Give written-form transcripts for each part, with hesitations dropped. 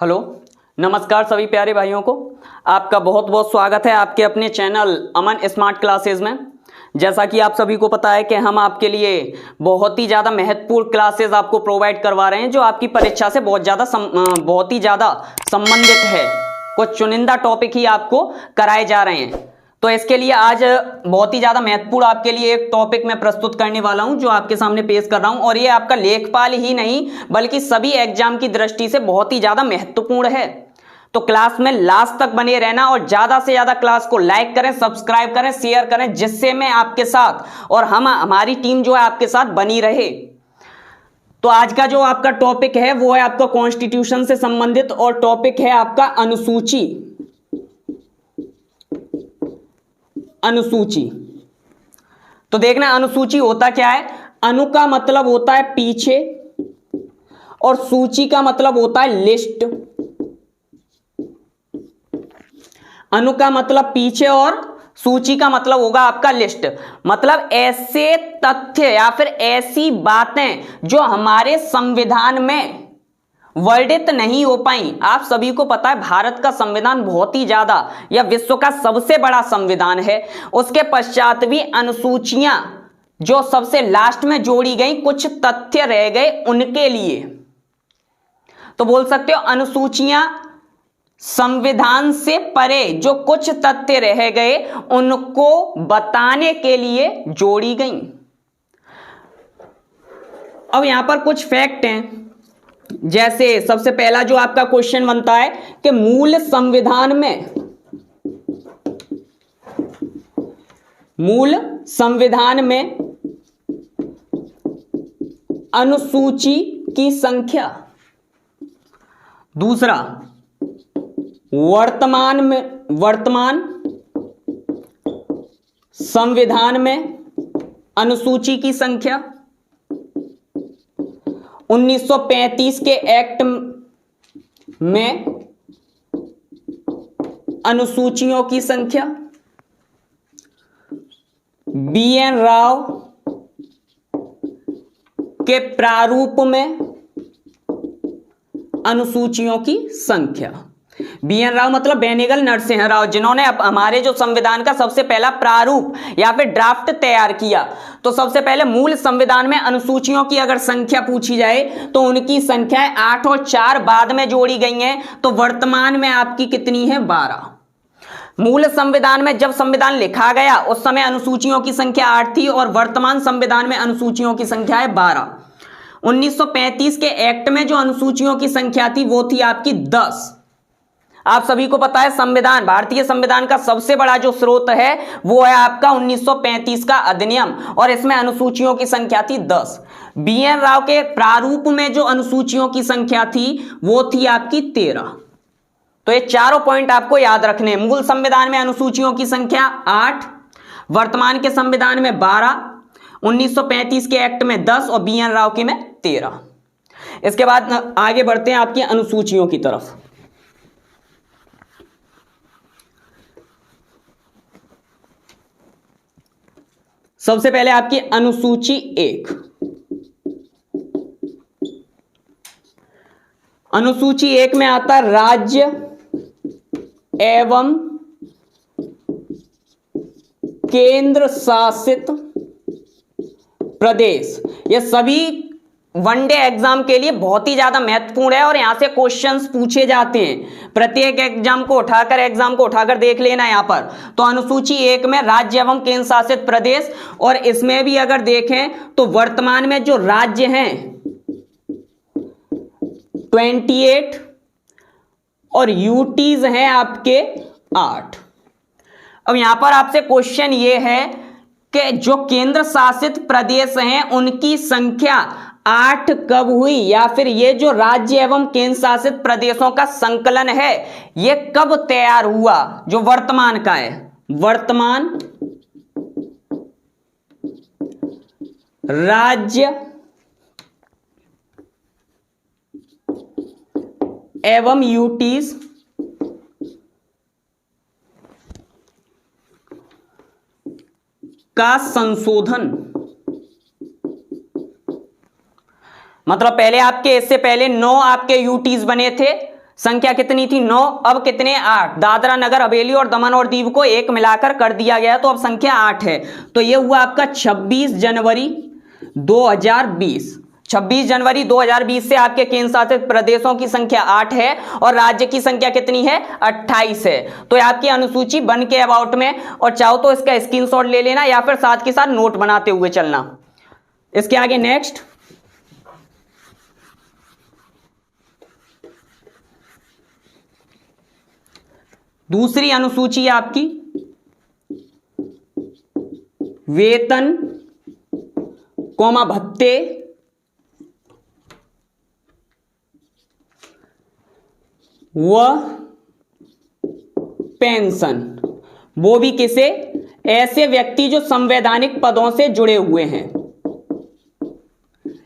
Hello, नमस्कार सभी प्यारे भाइयों को। आपका बहुत बहुत स्वागत है आपके अपने चैनल अमन स्मार्ट क्लासेस में। जैसा कि आप सभी को पता है कि हम आपके लिए बहुत ही ज़्यादा महत्वपूर्ण क्लासेस आपको प्रोवाइड करवा रहे हैं जो आपकी परीक्षा से बहुत ही ज़्यादा संबंधित है। कुछ चुनिंदा टॉपिक ही आपको कराए जा रहे हैं। तो इसके लिए आज बहुत ही ज़्यादा महत्वपूर्ण आपके लिए एक टॉपिक मैं प्रस्तुत करने वाला हूं जो आपके सामने पेश कर रहा हूं, और ये आपका लेखपाल ही नहीं बल्कि सभी एग्जाम की दृष्टि से बहुत ही ज़्यादा महत्वपूर्ण है। तो क्लास में लास्ट तक बने रहना और ज़्यादा से ज़्यादा क्लास को लाइक करें, सब्सक्राइब करें, शेयर करें, जिससे मैं आपके साथ और हमारी टीम जो है आपके साथ बनी रहे। तो आज का जो आपका टॉपिक है वो है आपका कॉन्स्टिट्यूशन से संबंधित, और टॉपिक है आपका अनुसूची। अनुसूची तो देखना, अनुसूची होता क्या है। अनु का मतलब होता है पीछे और सूची का मतलब होता है लिस्ट। अनु का मतलब पीछे और सूची का मतलब होगा आपका लिस्ट। मतलब ऐसे तथ्य या फिर ऐसी बातें जो हमारे संविधान में वर्णित नहीं हो पाई। आप सभी को पता है भारत का संविधान बहुत ही ज्यादा या विश्व का सबसे बड़ा संविधान है। उसके पश्चात भी अनुसूचियां जो सबसे लास्ट में जोड़ी गई, कुछ तथ्य रह गए उनके लिए। तो बोल सकते हो अनुसूचियां संविधान से परे जो कुछ तथ्य रह गए उनको बताने के लिए जोड़ी गई। अब यहां पर कुछ फैक्ट हैं। जैसे सबसे पहला जो आपका क्वेश्चन बनता है कि मूल संविधान में अनुसूची की संख्या। दूसरा, वर्तमान संविधान में अनुसूची की संख्या। 1935 के एक्ट में अनुसूचियों की संख्या। बी.एन. राव के प्रारूप में अनुसूचियों की संख्या। बी.एन. राव मतलब बेनेगल नरसिंह राव, जिन्होंने हमारे जो संविधान का सबसे पहला प्रारूप या फिर ड्राफ्ट तैयार किया। तो सबसे पहले मूल संविधान में अनुसूचियों की अगर संख्या पूछी जाए तो उनकी संख्या 8 और 4 बाद में जोड़ी गई हैं। तो वर्तमान में आपकी कितनी है? 12। मूल संविधान में जब संविधान लिखा गया उस समय अनुसूचियों की संख्या 8 थी और वर्तमान संविधान में अनुसूचियों की संख्या है 12। 1935 के एक्ट में जो अनुसूचियों की संख्या थी वो थी आपकी 10। आप सभी को पता है संविधान, भारतीय संविधान का सबसे बड़ा जो स्रोत है वो है आपका 1935 का अधिनियम, और इसमें अनुसूचियों की संख्या थी 10। बी.एन. राव के प्रारूप में जो अनुसूचियों की संख्या थी वो थी आपकी 13। तो ये चारों पॉइंट आपको याद रखने हैं। मूल संविधान में अनुसूचियों की संख्या 8, वर्तमान के संविधान में 12, 1935 के एक्ट में 10 और बी.एन. राव के में 13। इसके बाद आगे बढ़ते हैं आपकी अनुसूचियों की तरफ। सबसे पहले आपकी अनुसूची 1। अनुसूची 1 में आता है राज्य एवं केंद्र शासित प्रदेश। ये सभी वनडे एग्जाम के लिए बहुत ही ज्यादा महत्वपूर्ण है और यहां से क्वेश्चंस पूछे जाते हैं। प्रत्येक एग्जाम को उठाकर देख लेना यहां पर। तो अनुसूची 1 में राज्य एवं केंद्र शासित प्रदेश, और इसमें भी अगर देखें तो वर्तमान में जो राज्य हैं 28 और यूटीज हैं आपके 8। अब यहां पर आपसे क्वेश्चन ये है कि जो केंद्र शासित प्रदेश हैं उनकी संख्या 8 कब हुई, या फिर ये जो राज्य एवं केंद्र शासित प्रदेशों का संकलन है ये कब तैयार हुआ, जो वर्तमान का है। वर्तमान राज्य एवं यूटीज का संशोधन। मतलब पहले आपके, इससे पहले 9 आपके यूटीज बने थे संख्या कितनी थी 9, अब कितने 8। दादरा नगर हवेली और दमन और दीव को एक मिलाकर कर दिया गया, तो अब संख्या 8 है। तो ये हुआ आपका 26 जनवरी 2020। 26 जनवरी 2020 से आपके केंद्र शासित प्रदेशों की संख्या 8 है और राज्य की संख्या कितनी है 28 है। तो ये आपकी अनुसूची बन के अबाउट में, और चाहो तो इसका स्क्रीनशॉट ले लेना या फिर साथ के साथ नोट बनाते हुए चलना। इसके आगे नेक्स्ट, दूसरी अनुसूची आपकी वेतन कौमा भत्ते व पेंशन, वो भी किसे, ऐसे व्यक्ति जो संवैधानिक पदों से जुड़े हुए हैं,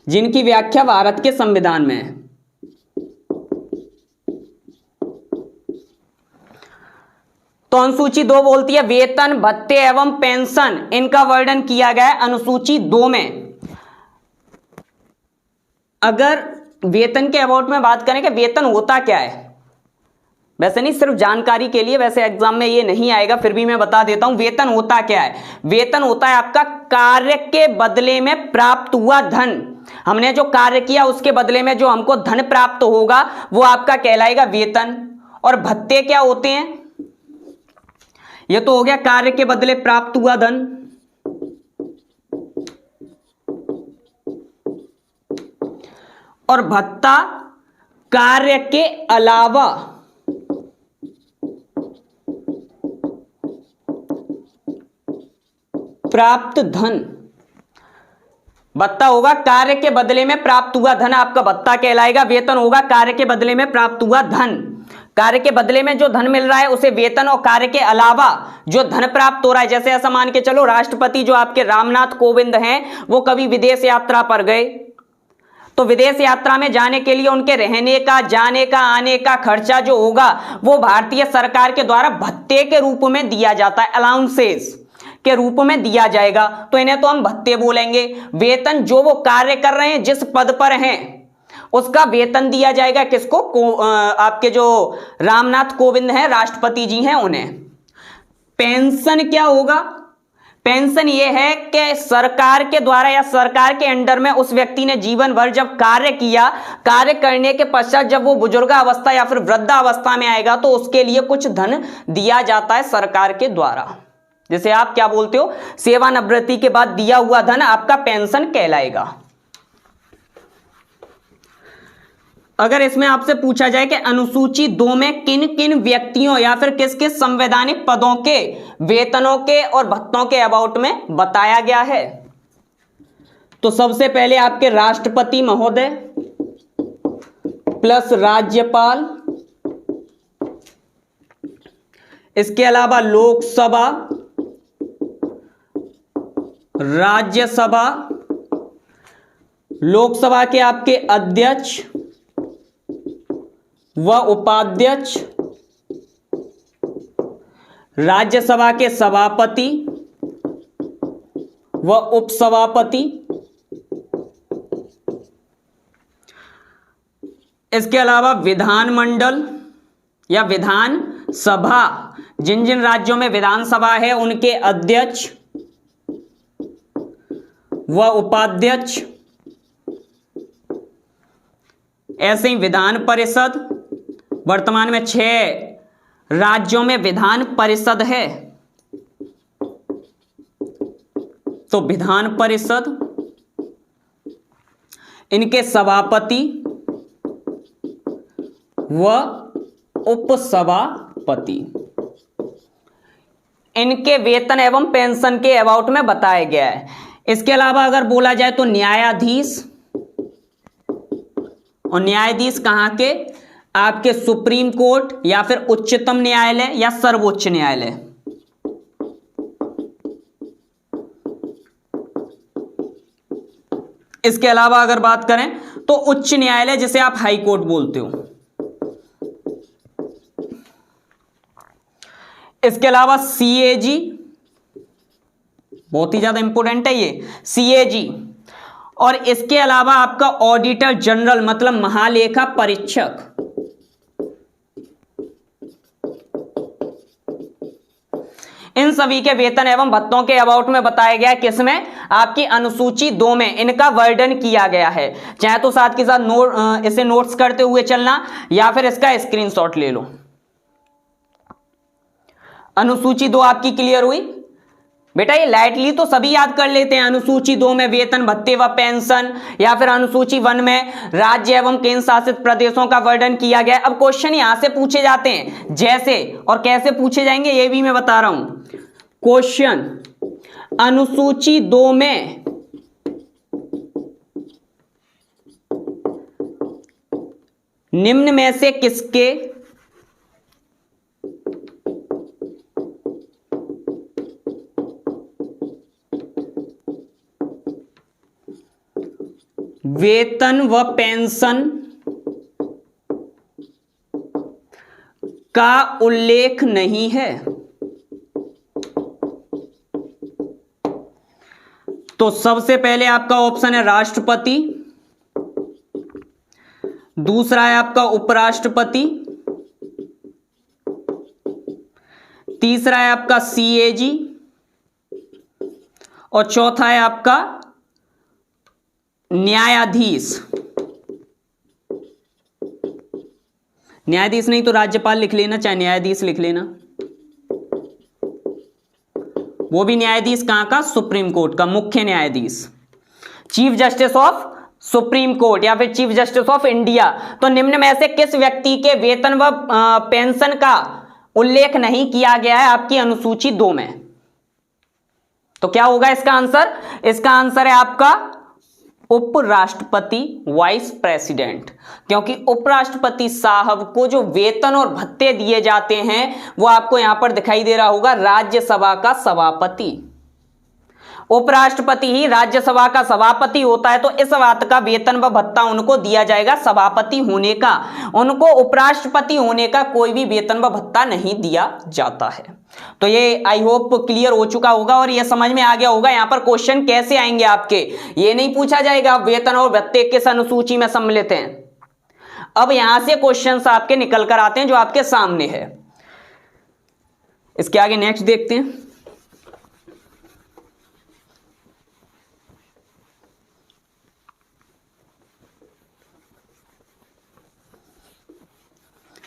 जिनकी व्याख्या भारत के संविधान में है। तो अनुसूची 2 बोलती है वेतन भत्ते एवं पेंशन, इनका वर्णन किया गया है अनुसूची 2 में। अगर वेतन के अबाउट में बात करें कि वेतन होता क्या है, वैसे नहीं, सिर्फ जानकारी के लिए, वैसे एग्जाम में ये नहीं आएगा, फिर भी मैं बता देता हूं वेतन होता क्या है। वेतन होता है आपका कार्य के बदले में प्राप्त हुआ धन। हमने जो कार्य किया उसके बदले में जो हमको धन प्राप्त होगा वो आपका कहलाएगा वेतन। और भत्ते क्या होते हैं, ये तो हो गया कार्य के बदले प्राप्त हुआ धन, और भत्ता कार्य के अलावा प्राप्त धन। भत्ता होगा कार्य के बदले में प्राप्त हुआ धन, आपका भत्ता कहलाएगा। वेतन होगा कार्य के बदले में प्राप्त हुआ धन। कार्य के बदले में जो धन मिल रहा है उसे वेतन, और कार्य के अलावा जो धन प्राप्त हो रहा है, जैसे ऐसा मान के चलो राष्ट्रपति जो आपके रामनाथ कोविंद हैं, वो कभी विदेश यात्रा पर गए, तो विदेश यात्रा में जाने के लिए उनके रहने का, जाने का, आने का खर्चा जो होगा वो भारतीय सरकार के द्वारा भत्ते के रूप में दिया जाता है, अलाउंसेस के रूप में दिया जाएगा, तो इन्हें तो हम भत्ते बोलेंगे। वेतन जो वो कार्य कर रहे हैं, जिस पद पर हैं उसका वेतन दिया जाएगा, किसको, आपके जो रामनाथ कोविंद हैं, राष्ट्रपति जी हैं, उन्हें। पेंशन क्या होगा, पेंशन ये है कि सरकार के द्वारा या सरकार के अंडर में उस व्यक्ति ने जीवन भर जब कार्य किया, कार्य करने के पश्चात जब वो बुजुर्गावस्था या फिर वृद्धावस्था में आएगा तो उसके लिए कुछ धन दिया जाता है सरकार के द्वारा, जैसे आप क्या बोलते हो, सेवानिवृत्ति के बाद दिया हुआ धन आपका पेंशन कहलाएगा। अगर इसमें आपसे पूछा जाए कि अनुसूची 2 में किन किन व्यक्तियों या फिर किस किस संवैधानिक पदों के वेतनों के और भत्तों के अबाउट में बताया गया है, तो सबसे पहले आपके राष्ट्रपति महोदय प्लस राज्यपाल, इसके अलावा लोकसभा, राज्यसभा, लोकसभा के आपके अध्यक्ष व उपाध्यक्ष, राज्यसभा के सभापति व उपसभापति, इसके अलावा विधानमंडल या विधान सभा, जिन जिन राज्यों में विधानसभा है उनके अध्यक्ष व उपाध्यक्ष, ऐसे ही विधान परिषद, वर्तमान में 6 राज्यों में विधान परिषद है, तो विधान परिषद, इनके सभापति व उपसभापति, इनके वेतन एवं पेंशन के अबाउट में बताया गया है। इसके अलावा अगर बोला जाए तो न्यायाधीश, और न्यायाधीश कहां के, आपके सुप्रीम कोर्ट या फिर उच्चतम न्यायालय या सर्वोच्च न्यायालय। इसके अलावा अगर बात करें तो उच्च न्यायालय, जिसे आप हाई कोर्ट बोलते हो। इसके अलावा सीएजी, बहुत ही ज्यादा इंपॉर्टेंट है ये सीएजी, और इसके अलावा आपका ऑडिटर जनरल मतलब महालेखा परीक्षक, इन सभी के वेतन एवं भत्तों के अबाउट में बताया गया है, किसमें? आपकी अनुसूची 2 में इनका वर्णन किया गया है। चाहे तो साथ के साथ इसे नोट्स करते हुए चलना या फिर इसका स्क्रीनशॉट ले लो। अनुसूची 2 आपकी क्लियर हुई बेटा? ये लाइटली तो सभी याद कर लेते हैं। अनुसूची 2 में वेतन भत्ते व पेंशन, या फिर अनुसूची 1 में राज्य एवं केंद्र शासित प्रदेशों का वर्णन किया गया। अब क्वेश्चन यहां से पूछे जाते हैं, जैसे और कैसे पूछे जाएंगे ये भी मैं बता रहा हूं। क्वेश्चन, अनुसूची 2 में निम्न में से किसके वेतन व पेंशन का उल्लेख नहीं है? तो सबसे पहले आपका ऑप्शन है राष्ट्रपति, दूसरा है आपका उपराष्ट्रपति, तीसरा है आपका सीएजी और चौथा है आपका न्यायाधीश। न्यायाधीश नहीं तो राज्यपाल लिख लेना, चाहे न्यायाधीश लिख लेना। वो भी न्यायाधीश कहां का? सुप्रीम कोर्ट का, मुख्य न्यायाधीश, chief justice of supreme court या फिर चीफ जस्टिस ऑफ इंडिया। तो निम्न में से किस व्यक्ति के वेतन व पेंशन का उल्लेख नहीं किया गया है आपकी अनुसूची 2 में? तो क्या होगा इसका आंसर? इसका आंसर है आपका उपराष्ट्रपति, वाइस प्रेसिडेंट। क्योंकि उपराष्ट्रपति साहब को जो वेतन और भत्ते दिए जाते हैं वो आपको यहां पर दिखाई दे रहा होगा, राज्यसभा का सभापति। उपराष्ट्रपति ही राज्यसभा का सभापति होता है, तो इस बात का वेतन व भत्ता उनको दिया जाएगा सभापति होने का। उनको उपराष्ट्रपति होने का कोई भी वेतन व भत्ता नहीं दिया जाता है। तो ये आई होप क्लियर हो चुका होगा और ये समझ में आ गया होगा यहां पर क्वेश्चन कैसे आएंगे आपके। ये नहीं पूछा जाएगा वेतन और भत्ते किस अनुसूची में सम्मिलित हैं। अब यहां से क्वेश्चंस आपके निकल कर आते हैं जो आपके सामने है। इसके आगे नेक्स्ट देखते हैं।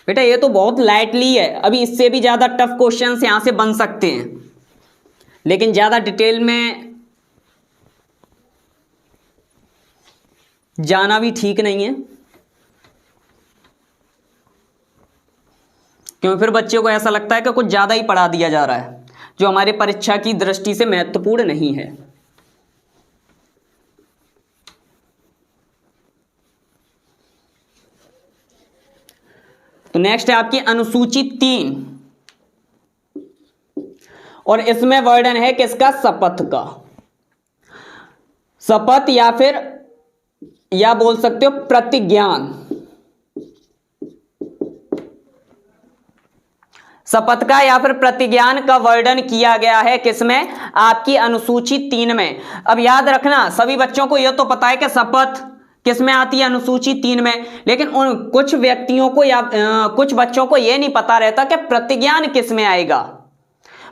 बेटा ये तो बहुत लाइटली है, अभी इससे भी ज्यादा टफ क्वेश्चंस यहां से बन सकते हैं, लेकिन ज्यादा डिटेल में जाना भी ठीक नहीं है, क्योंकि फिर बच्चों को ऐसा लगता है कि कुछ ज्यादा ही पढ़ा दिया जा रहा है जो हमारे परीक्षा की दृष्टि से महत्वपूर्ण नहीं है। तो नेक्स्ट है आपकी अनुसूची 3 और इसमें वर्णन है किसका? शपथ का। शपथ या फिर या बोल सकते हो प्रतिज्ञान। शपथ का या फिर प्रतिज्ञान का वर्णन किया गया है किसमें? आपकी अनुसूची 3 में। अब याद रखना सभी बच्चों को यह तो पता है कि शपथ किसमें आती है? अनुसूची 3 में। लेकिन उन कुछ व्यक्तियों को या कुछ बच्चों को यह नहीं पता रहता कि प्रतिज्ञान किसमें आएगा।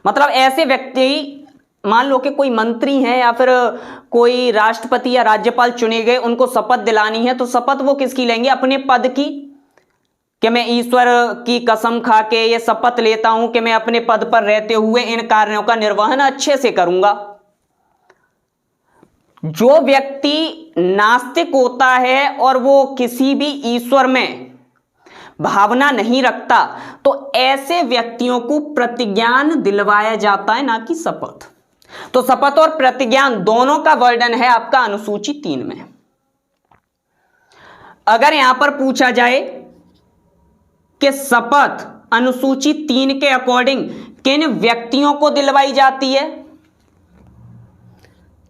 मतलब ऐसे व्यक्ति, मान लो कि कोई मंत्री हैं या फिर कोई राष्ट्रपति या राज्यपाल चुने गए, उनको शपथ दिलानी है, तो शपथ वो किसकी लेंगे? अपने पद की, कि मैं ईश्वर की कसम खा के ये शपथ लेता हूं कि मैं अपने पद पर रहते हुए इन कार्यों का निर्वहन अच्छे से करूंगा। जो व्यक्ति नास्तिक होता है और वो किसी भी ईश्वर में भावना नहीं रखता, तो ऐसे व्यक्तियों को प्रतिज्ञान दिलवाया जाता है, ना कि शपथ। तो शपथ और प्रतिज्ञान दोनों का वर्णन है आपका अनुसूची 3 में। अगर यहां पर पूछा जाए कि शपथ अनुसूची 3 के अकॉर्डिंग किन व्यक्तियों को दिलवाई जाती है,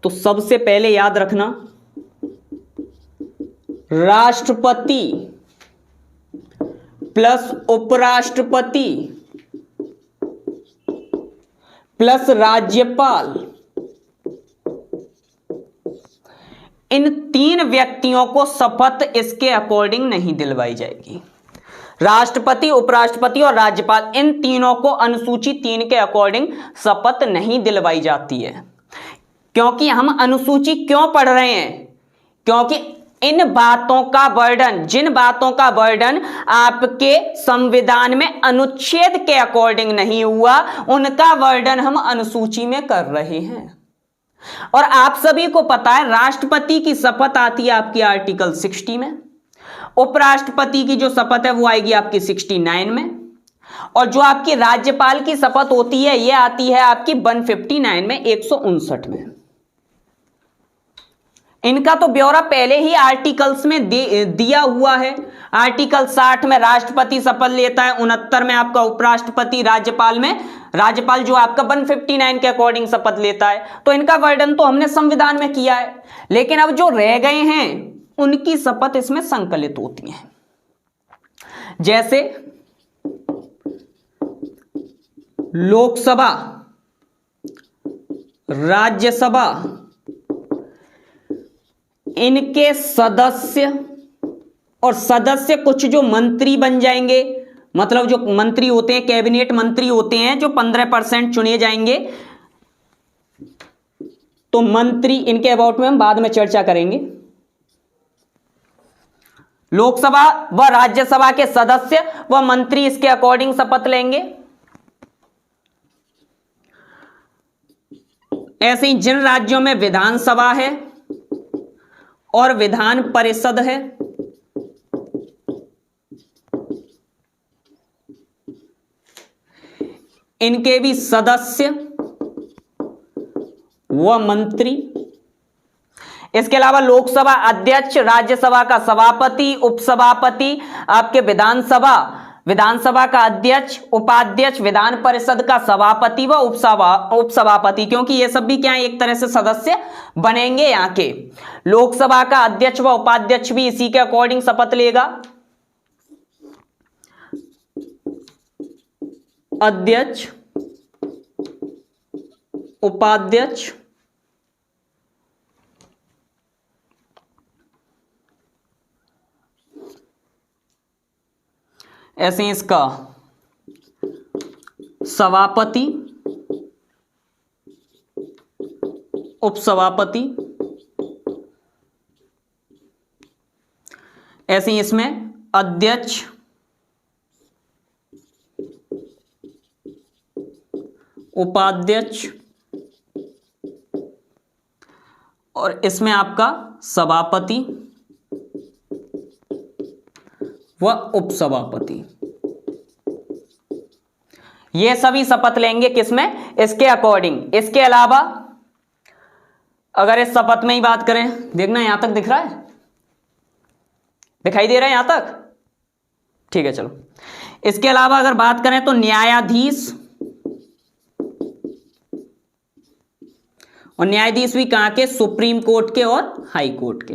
तो सबसे पहले याद रखना राष्ट्रपति प्लस उपराष्ट्रपति प्लस राज्यपाल, इन 3 व्यक्तियों को शपथ इसके अकॉर्डिंग नहीं दिलवाई जाएगी। राष्ट्रपति, उपराष्ट्रपति और राज्यपाल, इन तीनों को अनुसूची 3 के अकॉर्डिंग शपथ नहीं दिलवाई जाती है। क्योंकि हम अनुसूची क्यों पढ़ रहे हैं? क्योंकि इन बातों का वर्णन, जिन बातों का वर्णन आपके संविधान में अनुच्छेद के अकॉर्डिंग नहीं हुआ, उनका वर्णन हम अनुसूची में कर रहे हैं। और आप सभी को पता है राष्ट्रपति की शपथ आती है आपकी आर्टिकल 60 में, उपराष्ट्रपति की जो शपथ है वो आएगी आपकी 69 में, और जो आपकी राज्यपाल की शपथ होती है ये आती है आपकी 159 में, 159 में। इनका तो ब्यौरा पहले ही आर्टिकल्स में दिया हुआ है। आर्टिकल 60 में राष्ट्रपति शपथ लेता है, 69 में आपका उपराष्ट्रपति, राज्यपाल में राज्यपाल जो आपका 159 के अकॉर्डिंग शपथ लेता है। तो इनका वर्णन तो हमने संविधान में किया है, लेकिन अब जो रह गए हैं उनकी शपथ इसमें संकलित होती है। जैसे लोकसभा, राज्यसभा, इनके सदस्य और सदस्य कुछ जो मंत्री बन जाएंगे, मतलब जो मंत्री होते हैं, कैबिनेट मंत्री होते हैं, जो 15% चुने जाएंगे। तो मंत्री, इनके अबाउट में हम बाद में चर्चा करेंगे। लोकसभा व राज्यसभा के सदस्य व मंत्री इसके अकॉर्डिंग शपथ लेंगे। ऐसे ही जिन राज्यों में विधानसभा है और विधान परिषद है, इनके भी सदस्य व मंत्री। इसके अलावा लोकसभा अध्यक्ष, राज्यसभा का सभापति, उपसभापति, आपके विधानसभा का अध्यक्ष, उपाध्यक्ष, विधान परिषद का सभापति व उपसभापति, क्योंकि ये सब भी क्या है, एक तरह से सदस्य बनेंगे यहाँ के। लोकसभा का अध्यक्ष व उपाध्यक्ष भी इसी के अकॉर्डिंग शपथ लेगा। अध्यक्ष, उपाध्यक्ष, ऐसे ही इसका सभापति, उपसभापति, ऐसे ही इसमें अध्यक्ष, उपाध्यक्ष, और इसमें आपका सभापति व उपसभापति, ये सभी शपथ लेंगे किसमें, इसके अकॉर्डिंग। इसके अलावा अगर इस शपथ में ही बात करें, देखना यहां तक दिख रहा है, दिखाई दे रहा है यहां तक, ठीक है चलो। इसके अलावा अगर बात करें तो न्यायाधीश, और न्यायाधीश भी कहां के, सुप्रीम कोर्ट के और हाई कोर्ट के।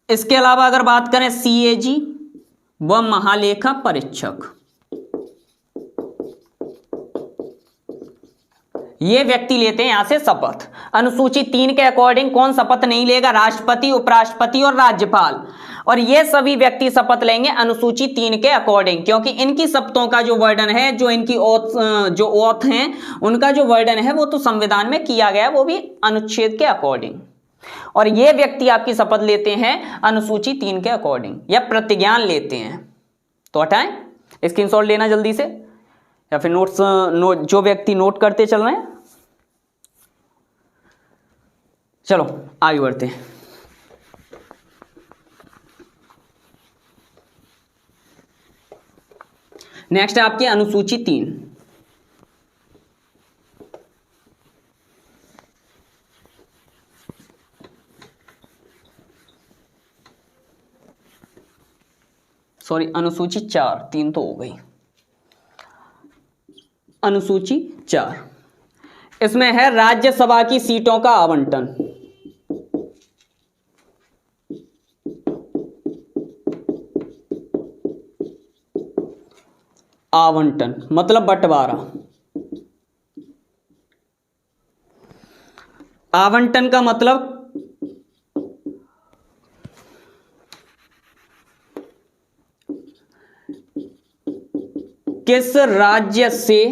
इसके अलावा अगर बात करें सीएजी व महालेखा परीक्षक, ये व्यक्ति लेते हैं यहां से शपथ। अनुसूची 3 के अकॉर्डिंग कौन शपथ नहीं लेगा, राष्ट्रपति, उपराष्ट्रपति और राज्यपाल, और ये सभी व्यक्ति शपथ लेंगे अनुसूची 3 के अकॉर्डिंग, क्योंकि इनकी शपथों का जो वर्णन है, जो इनकी ओथ हैं, उनका जो वर्णन है वो तो संविधान में किया गया, वो भी अनुच्छेद के अकॉर्डिंग। और ये व्यक्ति आपकी शपथ लेते हैं अनुसूची 3 के अकॉर्डिंग, या प्रतिज्ञान लेते हैं। तो हटाएं, स्क्रीनशॉट लेना जल्दी से, या फिर जो व्यक्ति नोट करते चल रहे हैं। चलो आगे बढ़ते हैं। नेक्स्ट है आपकी अनुसूची 3। सॉरी, अनुसूची 4, 3 तो हो गई। अनुसूची 4, इसमें है राज्यसभा की सीटों का आवंटन। आवंटन मतलब बंटवारा। आवंटन का मतलब किस राज्य से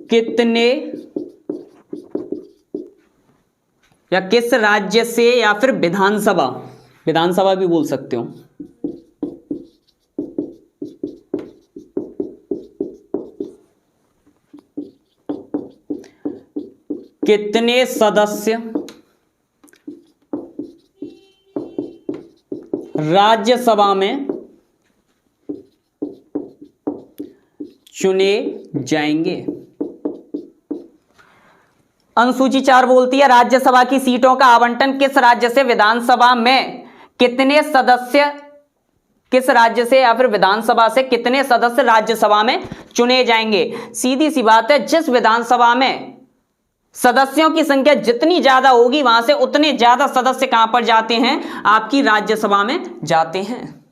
कितने, या किस राज्य से, या फिर विधानसभा, विधानसभा भी बोल सकते हो, कितने सदस्य राज्यसभा में चुने जाएंगे। अनुसूची 4 बोलती है राज्यसभा की सीटों का आवंटन किस राज्य से विधानसभा में कितने सदस्य, किस राज्य से या फिर विधानसभा से कितने सदस्य राज्यसभा में चुने जाएंगे। सीधी सी बात है, जिस विधानसभा में सदस्यों की संख्या जितनी ज्यादा होगी वहां से उतने ज्यादा सदस्य कहां पर जाते हैं, आपकी राज्यसभा में जाते हैं।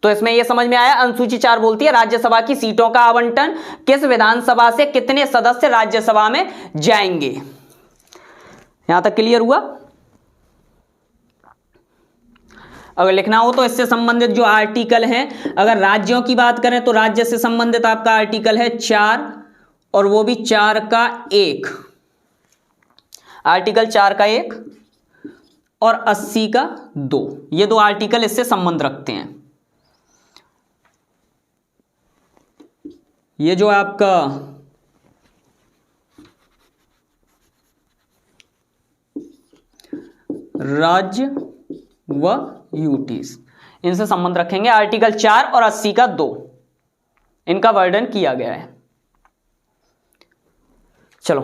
तो इसमें यह समझ में आया, अनुसूची 4 बोलती है राज्यसभा की सीटों का आवंटन किस विधानसभा से कितने सदस्य राज्यसभा में जाएंगे। यहां तक क्लियर हुआ। अगर लिखना हो तो इससे संबंधित जो आर्टिकल हैं, अगर राज्यों की बात करें तो राज्य से संबंधित आपका आर्टिकल है 4, और वो भी 4 का 1, आर्टिकल 4 का 1 और 80 का 2, ये 2 आर्टिकल इससे संबंध रखते हैं। ये जो आपका राज्य व यूटीज, इनसे संबंध रखेंगे। आर्टिकल 4 और 80 का 2, इनका वर्णन किया गया है। चलो,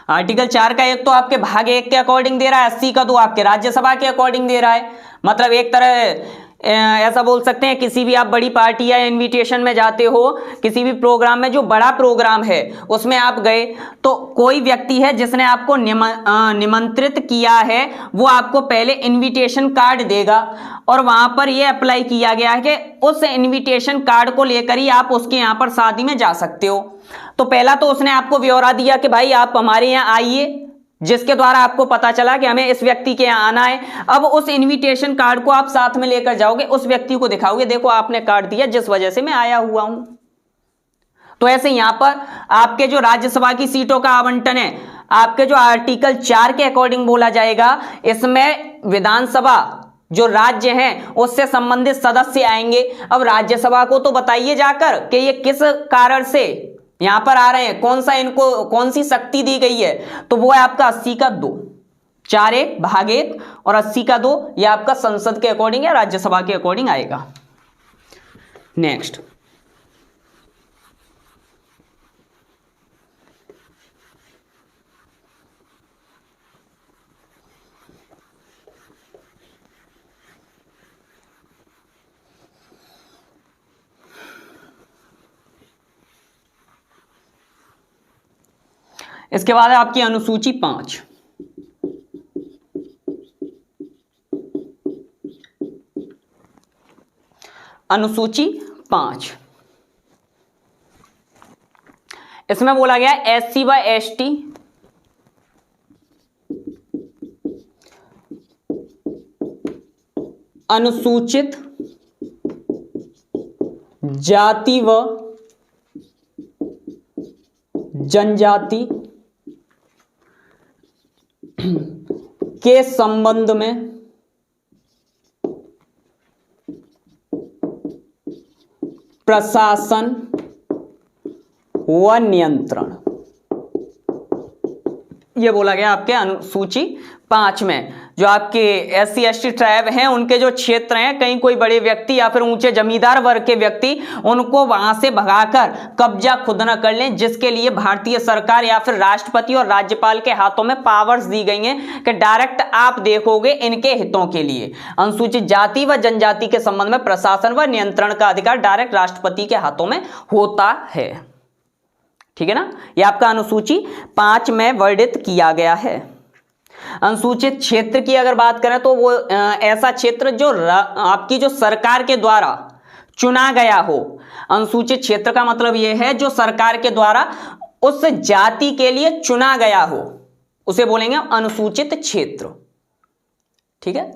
आर्टिकल 4 का 1 तो आपके भाग 1 के अकॉर्डिंग दे रहा है, 80 का 2 आपके राज्यसभा के अकॉर्डिंग दे रहा है। मतलब एक तरह ऐसा बोल सकते हैं, किसी भी आप बड़ी पार्टी या इनविटेशन में जाते हो, किसी भी प्रोग्राम में, जो बड़ा प्रोग्राम है उसमें आप गए, तो कोई व्यक्ति है जिसने आपको निमंत्रित किया है, वो आपको पहले इनविटेशन कार्ड देगा, और वहां पर ये अप्लाई किया गया है कि उस इनविटेशन कार्ड को लेकर ही आप उसके यहां पर शादी में जा सकते हो। तो पहला तो उसने आपको ब्यौरा दिया कि भाई आप हमारे यहाँ आइए, जिसके द्वारा आपको पता चला कि हमें इस व्यक्ति के यहाँ आना है। अब उस इनविटेशन कार्ड को आप साथ में लेकर जाओगे, उस व्यक्ति को दिखाओगे, देखो आपने कार्ड दिया जिस वजह से मैं आया हुआ हूं। तो ऐसे यहां पर आपके जो राज्यसभा की सीटों का आवंटन है, आपके जो आर्टिकल 4 के अकॉर्डिंग बोला जाएगा, इसमें विधानसभा जो राज्य हैं उससे संबंधित सदस्य आएंगे। अब राज्यसभा को तो बताइए जाकर कि ये किस कारण से यहां पर आ रहे हैं, कौन सा इनको कौन सी शक्ति दी गई है, तो वो है आपका 80 का 2, 4(1) भाग 1 और 80 का 2, ये आपका संसद के अकॉर्डिंग या राज्यसभा के अकॉर्डिंग आएगा। नेक्स्ट, इसके बाद है आपकी अनुसूची 5। अनुसूची 5, इसमें बोला गया SC व ST अनुसूचित जाति व जनजाति के संबंध में प्रशासन व नियंत्रण, ये बोला गया आपके अनुसूची 5 में। जो आपके SC ST ट्राइब हैं, उनके जो क्षेत्र हैं, कहीं कोई बड़े व्यक्ति या फिर ऊंचे जमींदार वर्ग के व्यक्ति उनको वहां से भगाकर कब्जा खुद न कर लें, जिसके लिए भारतीय सरकार या फिर राष्ट्रपति और राज्यपाल के हाथों में पावर्स दी गई हैं कि डायरेक्ट आप देखोगे इनके हितों के लिए। अनुसूचित जाति व जनजाति के संबंध में प्रशासन व नियंत्रण का अधिकार डायरेक्ट राष्ट्रपति के हाथों में होता है। ठीक है ना, ये आपका अनुसूची 5 में वर्णित किया गया है। अनुसूचित क्षेत्र की अगर बात करें तो वो ऐसा क्षेत्र जो आपकी जो सरकार के द्वारा चुना गया हो। अनुसूचित क्षेत्र का मतलब यह है जो सरकार के द्वारा उस जाति के लिए चुना गया हो, उसे बोलेंगे अनुसूचित क्षेत्र। ठीक है।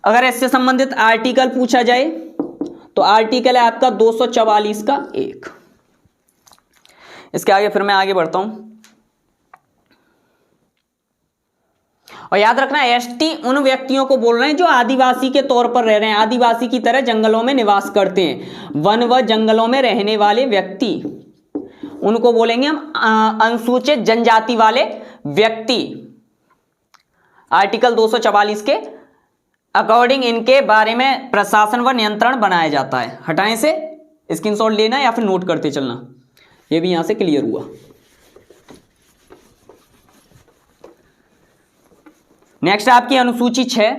अगर इससे संबंधित आर्टिकल पूछा जाए तो आर्टिकल है आपका 244 का 1। इसके आगे फिर मैं आगे बढ़ता हूं। और याद रखना एसटी उन व्यक्तियों को बोल रहे हैं जो आदिवासी के तौर पर रह रहे हैं, आदिवासी की तरह जंगलों में निवास करते हैं। वन व जंगलों में रहने वाले व्यक्ति, उनको बोलेंगे हम अनुसूचित जनजाति वाले व्यक्ति। आर्टिकल 244 के अकॉर्डिंग इनके बारे में प्रशासन व नियंत्रण बनाया जाता है। हटाएं से स्क्रीनशॉट लेना या फिर नोट करते चलना, यह भी यहां से क्लियर हुआ। नेक्स्ट आपकी अनुसूची 6।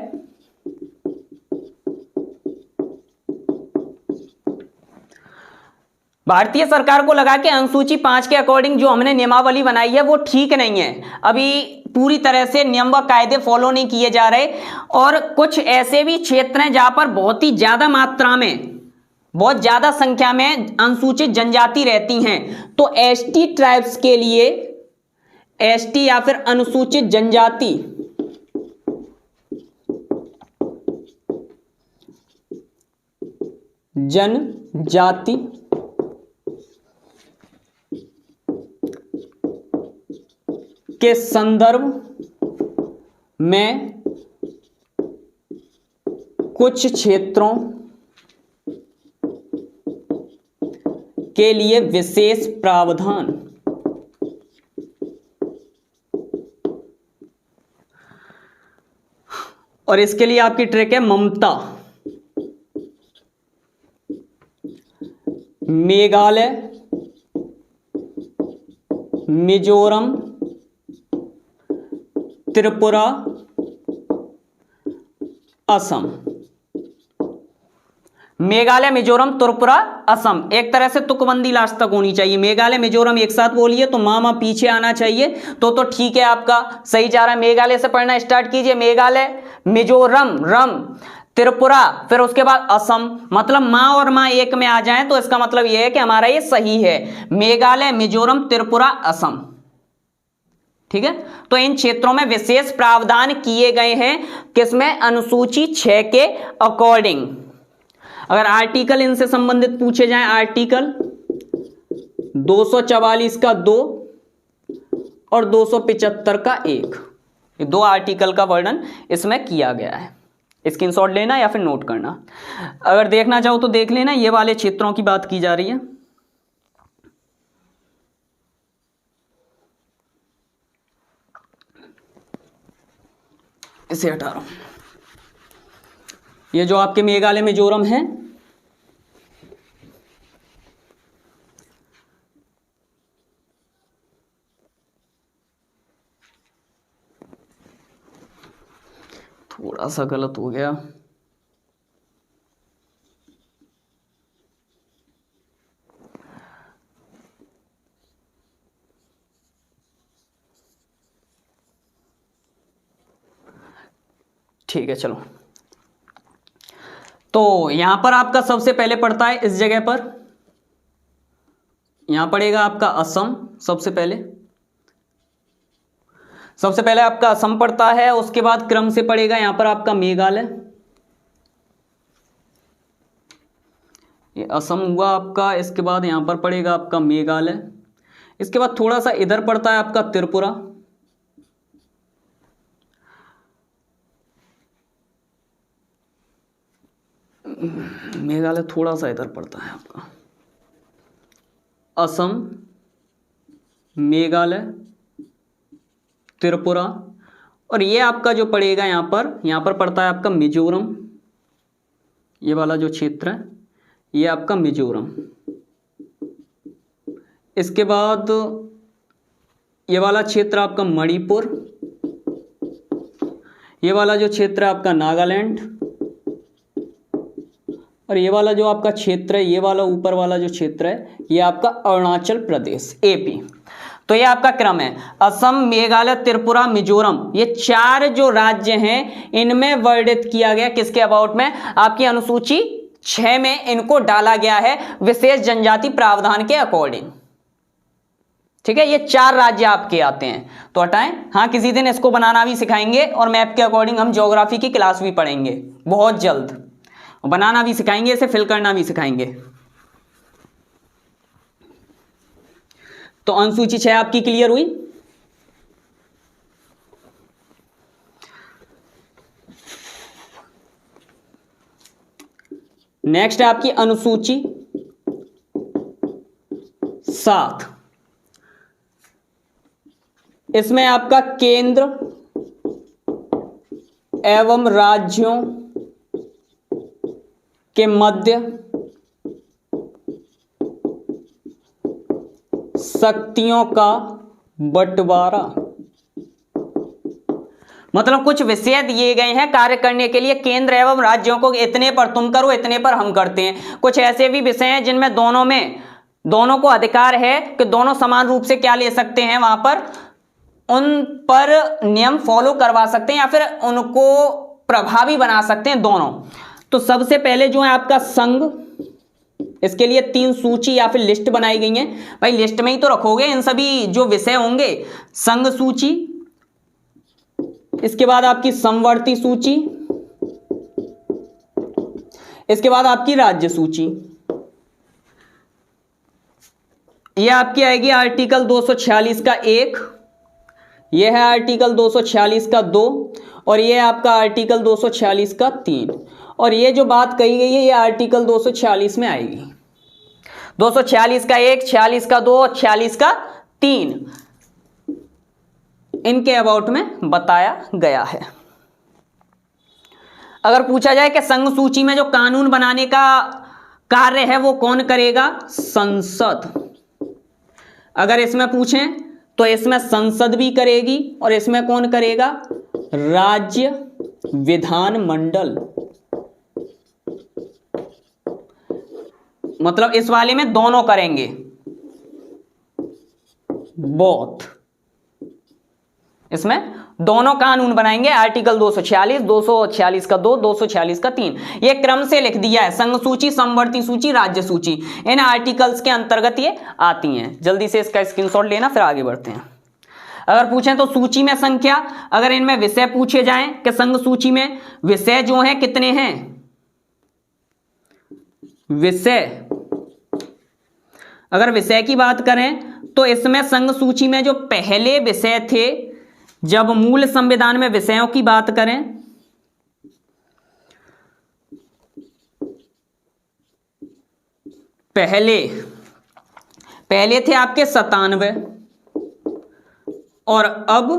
भारतीय सरकार को लगा कि अनुसूची 5 के अकॉर्डिंग जो हमने नियमावली बनाई है वो ठीक नहीं है, अभी पूरी तरह से नियम व कायदे फॉलो नहीं किए जा रहे, और कुछ ऐसे भी क्षेत्र हैं जहां पर बहुत ही ज्यादा मात्रा में, बहुत ज्यादा संख्या में अनुसूचित जनजाति रहती हैं। तो एसटी ट्राइब्स के लिए, एसटी या फिर अनुसूचित जनजाति जनजाति के संदर्भ में कुछ क्षेत्रों के लिए विशेष प्रावधान और इसके लिए आपकी ट्रिक है ममता। मेघालय, मिजोरम, त्रिपुरा, असम। मेघालय, मिजोरम, त्रिपुरा, असम, एक तरह से तुकबंदी लास्ट तक होनी चाहिए। मेघालय मिजोरम एक साथ बोलिए तो मामा पीछे आना चाहिए, तो ठीक है, आपका सही जा रहा है। मेघालय से पढ़ना स्टार्ट कीजिए। मेघालय, मिजोरम, रम, त्रिपुरा, फिर उसके बाद असम। मतलब माँ और माँ एक में आ जाएं तो इसका मतलब यह है कि हमारा ये सही है। मेघालय, मिजोरम, त्रिपुरा, असम, ठीक है। तो इन क्षेत्रों में विशेष प्रावधान किए गए हैं, किसमें? अनुसूची 6 के अकॉर्डिंग। अगर आर्टिकल इनसे संबंधित पूछे जाएं, आर्टिकल 244 का 2 और 275 का 1, ये 2 आर्टिकल का वर्णन इसमें किया गया है। स्क्रीनशॉट लेना या फिर नोट करना। अगर देखना चाहो तो देख लेना, ये वाले क्षेत्रों की बात की जा रही है। इसे हटा रहा हूं। ये जो आपके मेघालय मिजोरम है, थोड़ा सा गलत हो गया। ठीक है, चलो। तो यहां पर आपका सबसे पहले पड़ता है, इस जगह पर यहां पड़ेगा आपका असम। सबसे पहले आपका असम पड़ता है, उसके बाद क्रम से पड़ेगा यहां पर आपका मेघालय। ये असम हुआ आपका, इसके बाद यहां पर पड़ेगा आपका मेघालय। इसके बाद थोड़ा सा इधर पड़ता है आपका त्रिपुरा। मेघालय थोड़ा सा इधर पड़ता है आपका, असम, मेघालय, त्रिपुरा, और ये आपका जो पड़ेगा यहां पर पड़ता है आपका मिजोरम। ये वाला जो क्षेत्र है ये आपका मिजोरम। इसके बाद ये वाला क्षेत्र आपका मणिपुर। ये वाला जो क्षेत्र है आपका नागालैंड, और ये वाला जो आपका क्षेत्र है, ये वाला ऊपर वाला जो क्षेत्र है, ये आपका अरुणाचल प्रदेश, एपी। तो ये आपका क्रम है, असम, मेघालय, त्रिपुरा, मिजोरम। ये 4 जो राज्य हैं इनमें वर्णित किया गया, किसके अबाउट में? आपकी अनुसूची 6 में इनको डाला गया है विशेष जनजाति प्रावधान के अकॉर्डिंग। ठीक है, ये 4 राज्य आपके आते हैं, तो हटाएं। हाँ, किसी दिन इसको बनाना भी सिखाएंगे और मैप के अकॉर्डिंग हम ज्योग्राफी की क्लास भी पढ़ेंगे बहुत जल्द, बनाना भी सिखाएंगे, इसे फिल करना भी सिखाएंगे। तो अनुसूची 6 आपकी क्लियर हुई। नेक्स्ट है आपकी अनुसूची 7। इसमें आपका केंद्र एवं राज्यों के मध्य शक्तियों का बंटवारा, मतलब कुछ विषय दिए गए हैं कार्य करने के लिए, केंद्र एवं राज्यों को इतने पर तुम करो, इतने पर हम करते हैं। कुछ ऐसे भी विषय हैं जिनमें दोनों को अधिकार है कि दोनों समान रूप से क्या ले सकते हैं, वहां पर उन पर नियम फॉलो करवा सकते हैं या फिर उनको प्रभावी बना सकते हैं दोनों। तो सबसे पहले जो है आपका संघ, इसके लिए 3 सूची या फिर लिस्ट बनाई गई है। भाई लिस्ट में ही तो रखोगे इन सभी जो विषय होंगे। संघ सूची, इसके बाद आपकी समवर्ती सूची, इसके बाद आपकी राज्य सूची। यह आपकी आएगी आर्टिकल 246 का 1, यह है आर्टिकल 246 का 2 और यह है आपका आर्टिकल 246 का 3। और ये जो बात कही गई है ये आर्टिकल 246 में आएगी। 246 का 1, 46 का 2 और 46 का 3 इनके अबाउट में बताया गया है। अगर पूछा जाए कि संघ सूची में जो कानून बनाने का कार्य है वो कौन करेगा, संसद। अगर इसमें पूछें तो इसमें संसद भी करेगी और इसमें कौन करेगा, राज्य विधानमंडल। मतलब इस वाले में दोनों करेंगे, बोथ। इसमें दोनों कानून बनाएंगे, आर्टिकल 246, 246 का 2, 246 का 3। ये क्रम से लिख दिया है, संघ सूची, समवर्ती सूची, राज्य सूची, इन आर्टिकल्स के अंतर्गत ये आती हैं। जल्दी से इसका स्क्रीनशॉट लेना, फिर आगे बढ़ते हैं। अगर पूछें तो सूची में संख्या, अगर इनमें विषय पूछे जाएं कि संघ सूची में विषय जो हैं कितने हैं, विषय, अगर विषय की बात करें तो इसमें संघ सूची में जो पहले विषय थे, जब मूल संविधान में विषयों की बात करें पहले थे आपके 97 और अब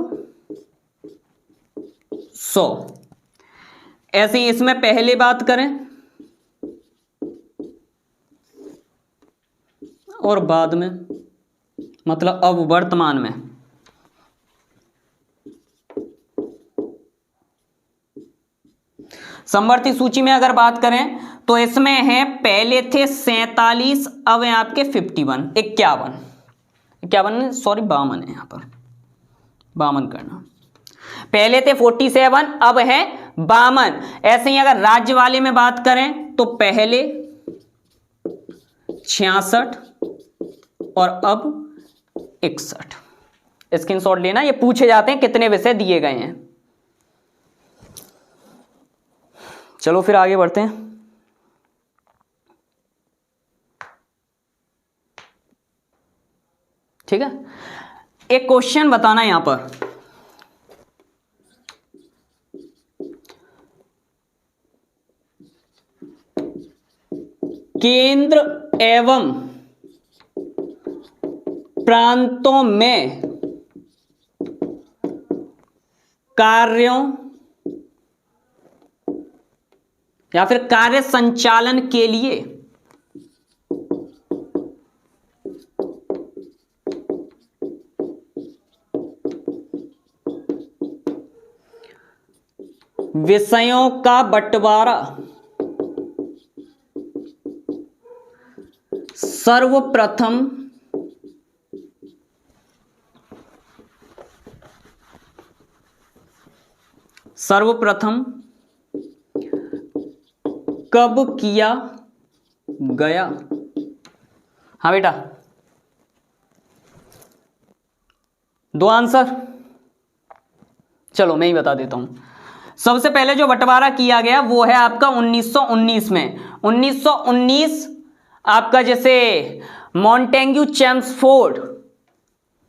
100। ऐसे ही इसमें पहले बात करें और बाद में, मतलब अब वर्तमान में। समवर्ती सूची में अगर बात करें तो इसमें है, पहले थे 47, अब है आपके 51, 51 सॉरी 52 है, यहां पर 52 करना। पहले थे 47, अब है 52। ऐसे ही अगर राज्य वाले में बात करें तो पहले 66 और अब 61। स्क्रीनशॉट लेना, ये पूछे जाते हैं कितने विषय दिए गए हैं। चलो फिर आगे बढ़ते हैं। ठीक है, एक क्वेश्चन बताना यहां पर, केंद्र एवं प्रांतों में कार्यों या फिर कार्य संचालन के लिए विषयों का बंटवारा सर्वप्रथम कब किया गया। हाँ बेटा, दो आंसर, चलो मैं ही बता देता हूं। सबसे पहले जो बंटवारा किया गया वो है आपका 1919 में। 1919 आपका जैसे मॉन्टेग्यू चेम्सफोर्ड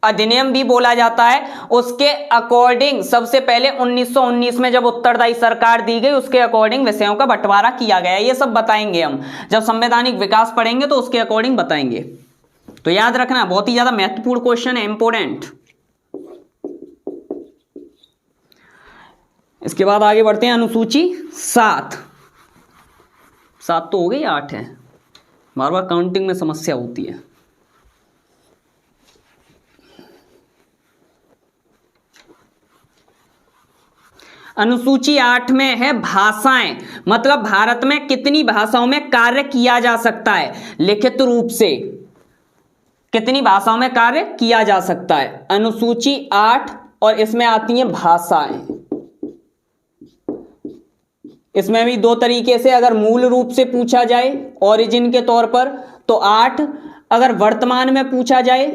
अधिनियम भी बोला जाता है, उसके अकॉर्डिंग सबसे पहले 1919 में जब उत्तरदायी सरकार दी गई उसके अकॉर्डिंग विषयों का बंटवारा किया गया। ये सब बताएंगे हम जब संवैधानिक विकास पढ़ेंगे तो उसके अकॉर्डिंग बताएंगे। तो याद रखना, बहुत ही ज्यादा महत्वपूर्ण क्वेश्चन है, इंपोर्टेंट। इसके बाद आगे बढ़ते हैं अनुसूची 7। 7 तो हो गई, 8 है, बार बार काउंटिंग में समस्या होती है। अनुसूची 8 में है भाषाएं, मतलब भारत में कितनी भाषाओं में कार्य किया जा सकता है, लिखित रूप से कितनी भाषाओं में कार्य किया जा सकता है। अनुसूची 8 और इसमें आती हैं भाषाएं। इसमें भी दो तरीके से, अगर मूल रूप से पूछा जाए ओरिजिन के तौर पर तो 8, अगर वर्तमान में पूछा जाए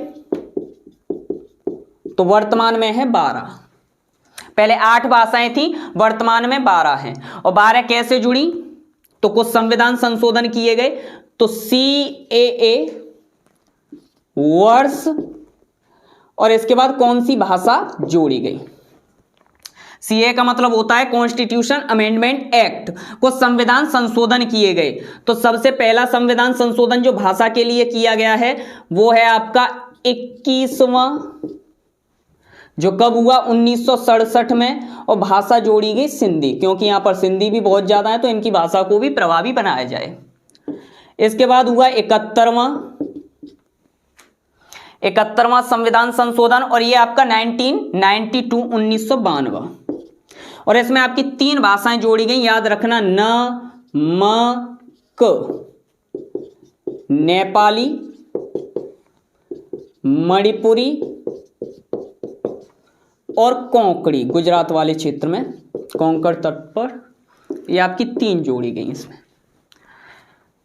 तो वर्तमान में है 12। पहले 8 भाषाएं थी, वर्तमान में 12 हैं। और 12 कैसे जुड़ी, तो कुछ संविधान संशोधन किए गए, तो CAA वर्ष और इसके बाद कौन सी भाषा जोड़ी गई। CAA का मतलब होता है कॉन्स्टिट्यूशन अमेंडमेंट एक्ट, कुछ संविधान संशोधन किए गए। तो सबसे पहला संविधान संशोधन जो भाषा के लिए किया गया है वो है आपका 21वां, जो कब हुआ 1967 में, और भाषा जोड़ी गई सिंधी, क्योंकि यहां पर सिंधी भी बहुत ज्यादा है तो इनकी भाषा को भी प्रभावी बनाया जाए। इसके बाद हुआ 71वां संविधान संशोधन, और ये आपका 1992 और इसमें आपकी 3 भाषाएं जोड़ी गई, याद रखना, न म क, नेपाली, मणिपुरी और कोंकणी, गुजरात वाले क्षेत्र में कोंकण तट पर, ये आपकी 3 जोड़ी गई इसमें।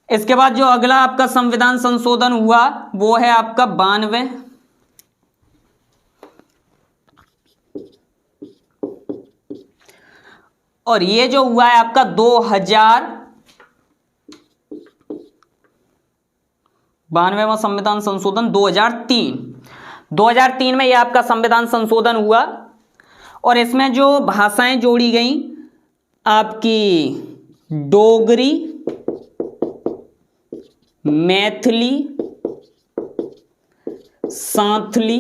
इसके बाद जो अगला आपका संविधान संशोधन हुआ वो है आपका 92, और ये जो हुआ है आपका 92वां संविधान संशोधन 2003 में ये आपका संविधान संशोधन हुआ, और इसमें जो भाषाएं जोड़ी गई आपकी डोगरी, मैथिली, सांथली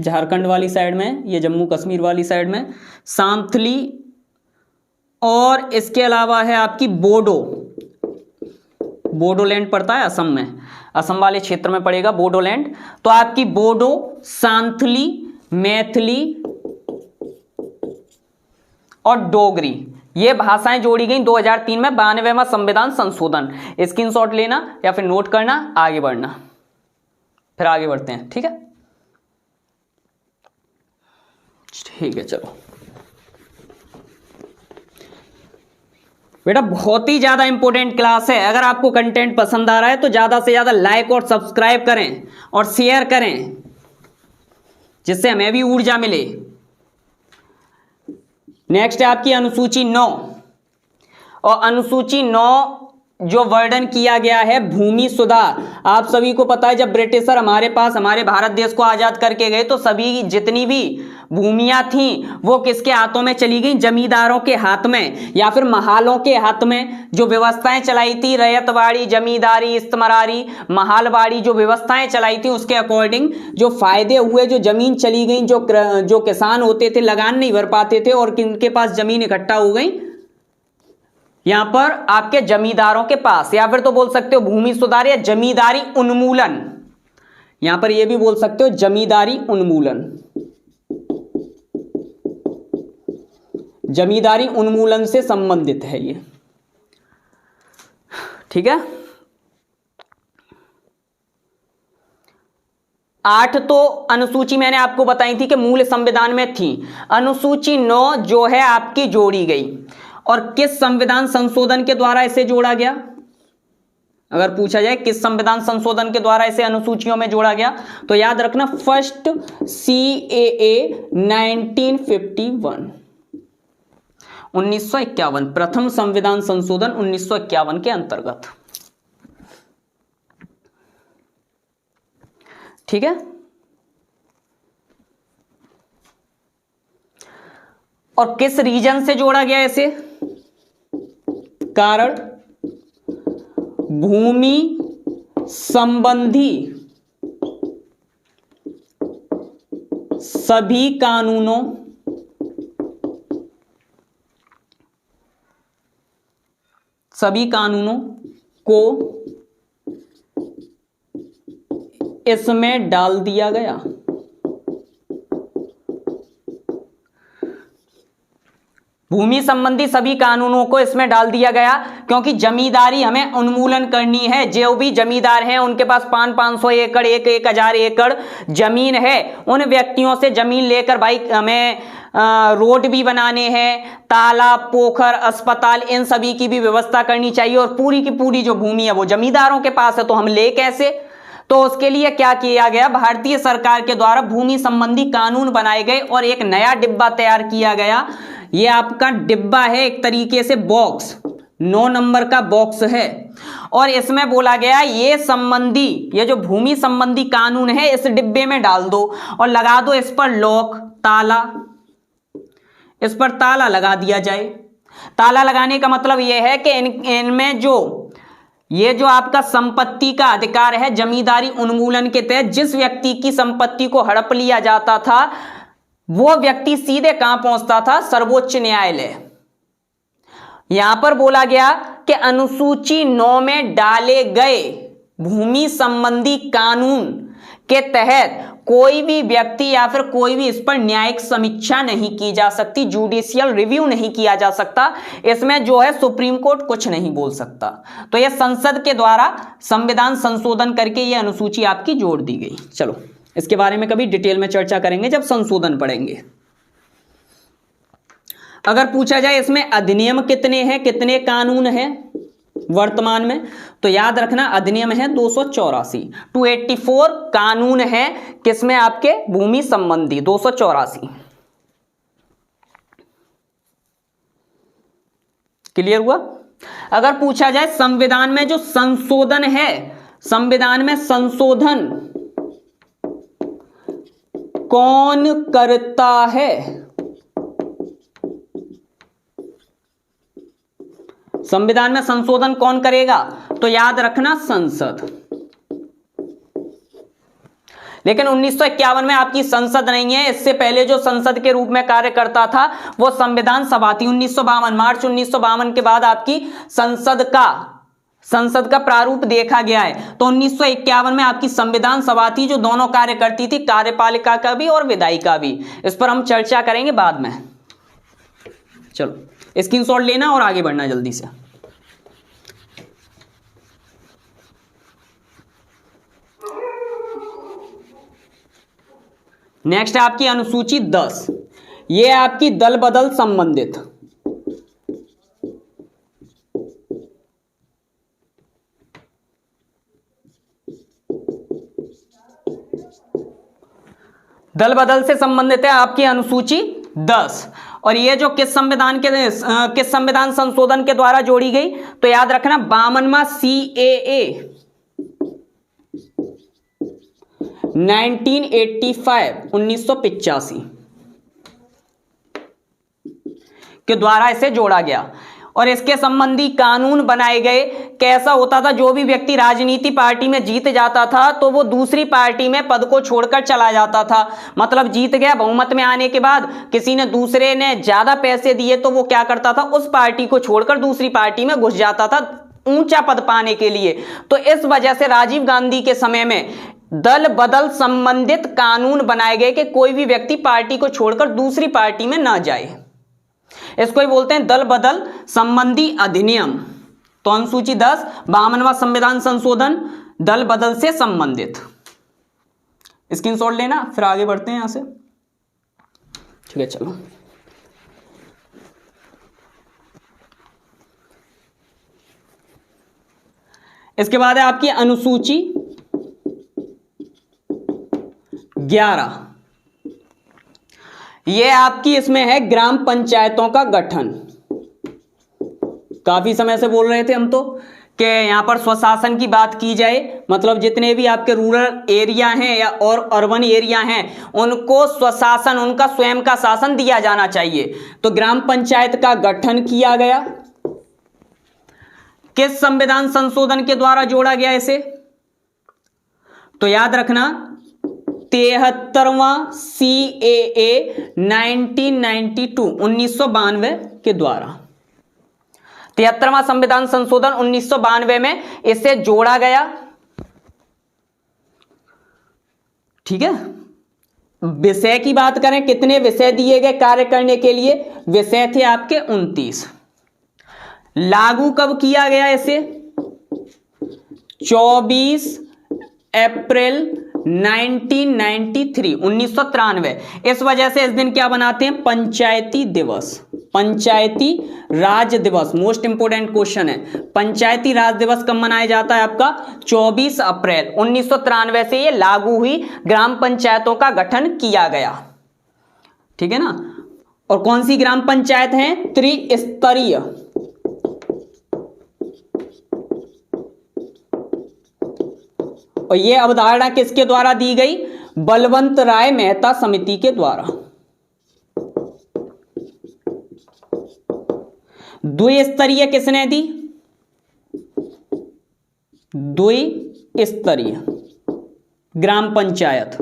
झारखंड वाली साइड में, ये जम्मू कश्मीर वाली साइड में सांथली, और इसके अलावा है आपकी बोडो, बोडोलैंड पड़ता है असम में, असम वाले क्षेत्र में पड़ेगा बोडोलैंड। तो आपकी बोडो, सांथली, मैथिली और डोगरी, ये भाषाएं जोड़ी गई 2003 में 92वां संविधान संशोधन। स्क्रीनशॉट लेना या फिर नोट करना, आगे बढ़ना, फिर आगे बढ़ते हैं। ठीक है, ठीक है, चलो बेटा, बहुत ही ज्यादा इंपॉर्टेंट क्लास है। अगर आपको कंटेंट पसंद आ रहा है तो ज्यादा से ज्यादा लाइक और सब्सक्राइब करें और शेयर करें, जिससे हमें भी ऊर्जा मिले। नेक्स्ट है आपकी अनुसूची 9, और अनुसूची 9 जो वर्णन किया गया है भूमि सुधार। आप सभी को पता है जब ब्रिटिशर हमारे पास, हमारे भारत देश को आजाद करके गए तो सभी जितनी भी भूमियां थी वो किसके हाथों में चली गई, जमींदारों के हाथ में या फिर महालों के हाथ में। जो व्यवस्थाएं चलाई थी, रैयतवाड़ी, जमींदारी, इस्तमरारी, महालवाड़ी, जो व्यवस्थाएं चलाई थी उसके अकॉर्डिंग जो फायदे हुए, जो जमीन चली गई, जो किसान होते थे लगान नहीं भर पाते थे और किनके पास जमीन इकट्ठा हो गई, यहां पर आपके जमींदारों के पास, या फिर तो बोल सकते हो भूमि सुधार या जमींदारी उन्मूलन, यहां पर यह भी बोल सकते हो जमींदारी उन्मूलन। जमींदारी उन्मूलन से संबंधित है ये। ठीक है, 8 तो अनुसूची मैंने आपको बताई थी कि मूल संविधान में थी। अनुसूची 9 जो है आपकी जोड़ी गई, और किस संविधान संशोधन के द्वारा इसे जोड़ा गया, अगर पूछा जाए किस संविधान संशोधन के द्वारा इसे अनुसूचियों में जोड़ा गया, तो याद रखना फर्स्ट CAA 1951, 1951, प्रथम संविधान संशोधन 1951 के अंतर्गत। ठीक है। और किस रीजन से जोड़ा गया इसे? कारण भूमि संबंधी सभी कानूनों को इसमें डाल दिया गया। भूमि संबंधी सभी कानूनों को इसमें डाल दिया गया क्योंकि जमींदारी हमें उन्मूलन करनी है। जो भी जमींदार हैं उनके पास 500 एकड़ 1000 एकड़ जमीन है, उन व्यक्तियों से जमीन लेकर भाई हमें रोड भी बनाने हैं, तालाब, पोखर, अस्पताल, इन सभी की भी व्यवस्था करनी चाहिए। और पूरी की पूरी जो भूमि है वो जमींदारों के पास है, तो हम ले कैसे? तो उसके लिए क्या किया गया, भारतीय सरकार के द्वारा भूमि संबंधी कानून बनाए गए और एक नया डिब्बा तैयार किया गया। ये आपका डिब्बा है, एक तरीके से बॉक्स, 9 नंबर का बॉक्स है। और इसमें बोला गया ये जो भूमि संबंधी कानून है इस डिब्बे में डाल दो और लगा दो इस पर लॉक, ताला, इस पर ताला लगा दिया जाए। ताला लगाने का मतलब यह है कि इनमें ये जो आपका संपत्ति का अधिकार है, जमींदारी उन्मूलन के तहत जिस व्यक्ति की संपत्ति को हड़प लिया जाता था वो व्यक्ति सीधे कहां पहुंचता था? सर्वोच्च न्यायालय। यहां पर बोला गया कि अनुसूची 9 में डाले गए भूमि संबंधी कानून के तहत कोई भी व्यक्ति या फिर कोई भी इस पर न्यायिक समीक्षा नहीं की जा सकती, जुडिशियल रिव्यू नहीं किया जा सकता। इसमें जो है सुप्रीम कोर्ट कुछ नहीं बोल सकता। तो यह संसद के द्वारा संविधान संशोधन करके यह अनुसूची आपकी जोड़ दी गई। चलो इसके बारे में कभी डिटेल में चर्चा करेंगे जब संशोधन पढ़ेंगे। अगर पूछा जाए इसमें अधिनियम कितने हैं, कितने कानून हैं वर्तमान में, तो याद रखना अधिनियम है 284, 284 कानून है किसमें? आपके भूमि संबंधी 284। क्लियर हुआ? अगर पूछा जाए संविधान में जो संशोधन है, संविधान में संशोधन कौन करता है? संविधान में संशोधन कौन करेगा? तो याद रखना संसद। लेकिन 1951 में आपकी संसद नहीं है। इससे पहले जो संसद के रूप में कार्य करता था वो संविधान सभा थी। 1952 मार्च 1952 के बाद आपकी संसद का प्रारूप देखा गया है। तो 1951 में आपकी संविधान सभा थी जो दोनों कार्य करती थी, कार्यपालिका का भी और विधायिका भी। इस पर हम चर्चा करेंगे बाद में। चलो स्क्रीनशॉट लेना और आगे बढ़ना जल्दी से। नेक्स्ट है आपकी अनुसूची 10। ये आपकी दल बदल संबंधित। दल बदल से संबंधित है आपकी अनुसूची 10। और ये जो किस संविधान संशोधन के द्वारा जोड़ी गई, तो याद रखना 52वां CAA 1985 के द्वारा इसे जोड़ा गया। और इसके संबंधी कानून बनाए गए। कैसा होता था, जो भी व्यक्ति राजनीति पार्टी में जीत जाता था तो वो दूसरी पार्टी में पद को छोड़कर चला जाता था। मतलब जीत गया, बहुमत में आने के बाद किसी ने दूसरे ने ज्यादा पैसे दिए तो वो क्या करता था, उस पार्टी को छोड़कर दूसरी पार्टी में घुस जाता था ऊंचा पद पाने के लिए। तो इस वजह से राजीव गांधी के समय में दल बदल संबंधित कानून बनाए गए कि कोई भी व्यक्ति पार्टी को छोड़कर दूसरी पार्टी में ना जाए। इसको ही बोलते हैं दल बदल संबंधी अधिनियम। तो अनुसूची 10 52वां संविधान संशोधन दल बदल से संबंधित। स्क्रीनशॉट लेना, फिर आगे बढ़ते हैं यहां से। ठीक है, चलो इसके बाद है आपकी अनुसूची 11, ये आपकी इसमें है ग्राम पंचायतों का गठन। काफी समय से बोल रहे थे हम तो कि यहां पर स्वशासन की बात की जाए, मतलब जितने भी आपके रूरल एरिया हैं या और अर्बन एरिया हैं उनको स्वशासन, उनका स्वयं का शासन दिया जाना चाहिए। तो ग्राम पंचायत का गठन किया गया। किस संविधान संशोधन के द्वारा जोड़ा गया इसे? तो याद रखना 73वां CAA 1992 के द्वारा। 73वां संविधान संशोधन 1992 में इसे जोड़ा गया। ठीक है। विषय की बात करें, कितने विषय दिए गए कार्य करने के लिए? विषय थे आपके 29। लागू कब किया गया इसे? 24 अप्रैल 1993। इस वजह से इस दिन क्या बनाते हैं? पंचायती दिवस, पंचायती राज दिवस। मोस्ट इंपोर्टेंट क्वेश्चन है, पंचायती राज दिवस कब मनाया जाता है आपका? 24 अप्रैल 1993 से ये लागू हुई, ग्राम पंचायतों का गठन किया गया। ठीक है ना। और कौन सी ग्राम पंचायत है? त्रिस्तरीय। और यह अवधारणा किसके द्वारा दी गई? बलवंत राय मेहता समिति के द्वारा। द्विस्तरीय किसने दी? द्विस्तरीय ग्राम पंचायत।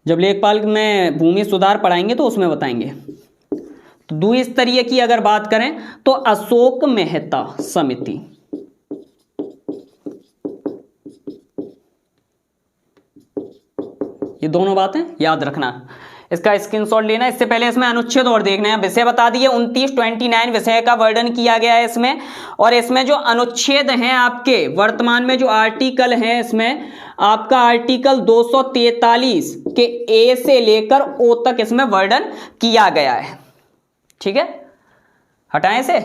जब लेखपाल में भूमि सुधार पढ़ाएंगे तो उसमें बताएंगे। तो द्विस्तरीय की अगर बात करें तो अशोक मेहता समिति। ये दोनों बातें याद रखना, इसका स्क्रीनशॉट लेना। इससे पहले इसमें अनुच्छेद और देखना है। विषय बता दिए 29 विषय का वर्णन किया गया है इसमें। और इसमें जो अनुच्छेद हैं आपके वर्तमान में जो आर्टिकल हैं, इसमें आपका आर्टिकल 243 के ए से लेकर ओ तक इसमें वर्णन किया गया है। ठीक है, हटाएं इसे।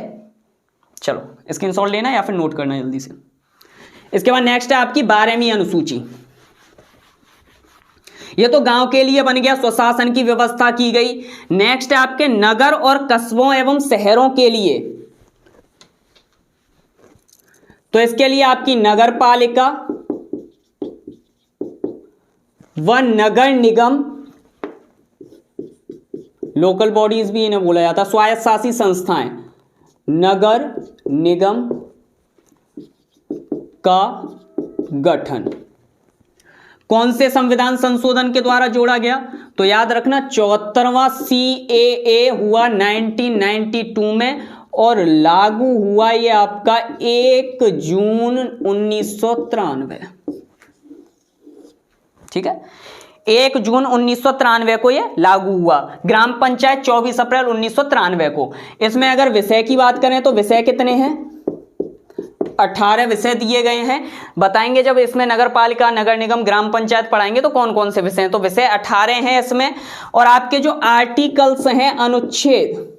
चलो स्क्रीनशॉट लेना या फिर नोट करना जल्दी से। इसके बाद नेक्स्ट है आपकी 12वीं अनुसूची। ये तो गांव के लिए बन गया, स्वशासन की व्यवस्था की गई। नेक्स्ट है आपके नगर और कस्बों एवं शहरों के लिए। तो इसके लिए आपकी नगर पालिका व नगर निगम, लोकल बॉडीज भी इन्हें बोला जाता है, स्वायत्त शासी संस्थाएं, नगर निगम का गठन कौन से संविधान संशोधन के द्वारा जोड़ा गया? तो याद रखना 74वां CAA हुआ 1992 में और लागू हुआ ये आपका 1 जून 1993। ठीक है, 1 जून 1993 को ये लागू हुआ। ग्राम पंचायत 24 अप्रैल 1993 को। इसमें अगर विषय की बात करें तो विषय कितने हैं? 18 विषय दिए गए हैं। बताएंगे जब इसमें नगर पालिका, नगर निगम, ग्राम पंचायत पढ़ाएंगे तो कौन कौन से विषय हैं। तो विषय 18 हैं इसमें। और आपके जो आर्टिकल्स हैं, अनुच्छेद,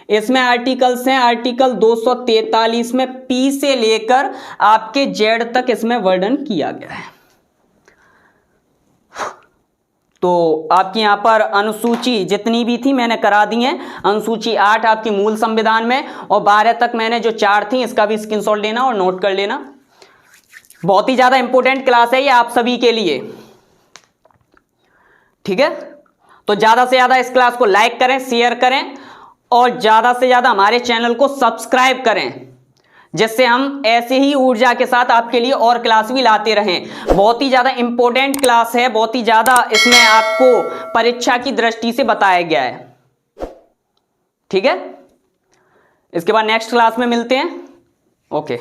इसमें आर्टिकल्स हैं, आर्टिकल 243 में P से लेकर आपके Z तक इसमें वर्णन किया गया है। तो आपकी यहां पर अनुसूची जितनी भी थी मैंने करा दी है। अनुसूची 8 आपकी मूल संविधान में और 12 तक मैंने जो 4 थी इसका भी स्क्रीनशॉट लेना और नोट कर लेना। बहुत ही ज्यादा इंपॉर्टेंट क्लास है ये आप सभी के लिए। ठीक है, तो ज्यादा से ज्यादा इस क्लास को लाइक करें, शेयर करें और ज्यादा से ज्यादा हमारे चैनल को सब्सक्राइब करें, जिससे हम ऐसे ही ऊर्जा के साथ आपके लिए और क्लास भी लाते रहें। बहुत ही ज्यादा इंपॉर्टेंट क्लास है, बहुत ही ज्यादा इसमें आपको परीक्षा की दृष्टि से बताया गया है। ठीक है, इसके बाद नेक्स्ट क्लास में मिलते हैं। ओके।